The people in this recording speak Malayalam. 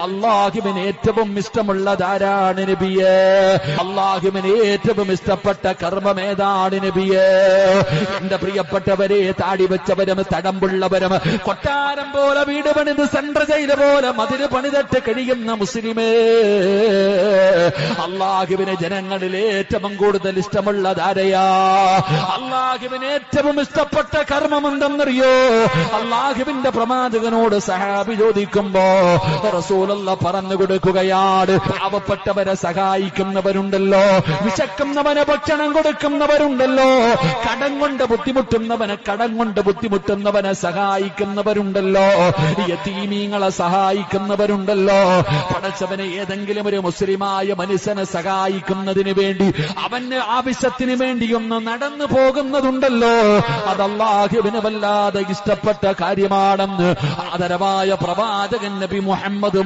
അള്ളാഹുവിന് ഏറ്റവും ഇഷ്ടമുള്ളതാരാണ് നബിയേ? അള്ളാഹുവിന് ഏറ്റവും ഇഷ്ടപ്പെട്ട കർമ്മം ഏതാണ് നബിയേ? എന്റെ പ്രിയപ്പെട്ടവരെ, താടി വെച്ചവരും തടമ്പുള്ളവരും കൊട്ടാരം പോലെ വീട് പണിത് സെൻട്രൽ ജയില് പോലെ മതില് പണിതിട്ട് കഴിയുന്ന മുസ്ലിമേ, അള്ളാഹുവിന് ജനങ്ങളിൽ ഏറ്റവും കൂടുതൽ ഇഷ്ടമുള്ളതാരയാ? അള്ളാഹുവിന് ഏറ്റവും ഇഷ്ടപ്പെട്ട കർമ്മം എന്തെന്നറിയോ? അള്ളാഹുവിന്റെ പ്രവാചകനോട് സഹാബി ചോദിക്കുമ്പോ റസൂലുള്ള പറഞ്ഞു കൊടുക്കുകയാണ്, പാവപ്പെട്ടവരെ സഹായിക്കുന്നവരുണ്ടല്ലോ, വിശക്കുന്നവന് ഭക്ഷണം കൊടുക്കുന്നവരുണ്ടല്ലോ, കടം കൊണ്ട് ബുദ്ധിമുട്ടുന്നവനെ സഹായിക്കുന്നവരുണ്ടല്ലോ, യതീമീങ്ങളെ സഹായിക്കുന്നവരുണ്ടല്ലോ. പടച്ചവനെ ഏതെങ്കിലും ഒരു മുസ്ലിമായ മനുഷ്യനെ സഹായിക്കുന്നതിന് വേണ്ടി, അവന്റെ ആവശ്യത്തിന് വേണ്ടി ഒന്ന് നടന്നു പോകുന്നതുണ്ടല്ലോ, അത് അല്ലാഹുവിന് വല്ലാതെ ഇഷ്ടപ്പെട്ട കാര്യമാണെന്ന് ആദരവായ പ്രവാചകൻ നബി മുഹമ്മദ്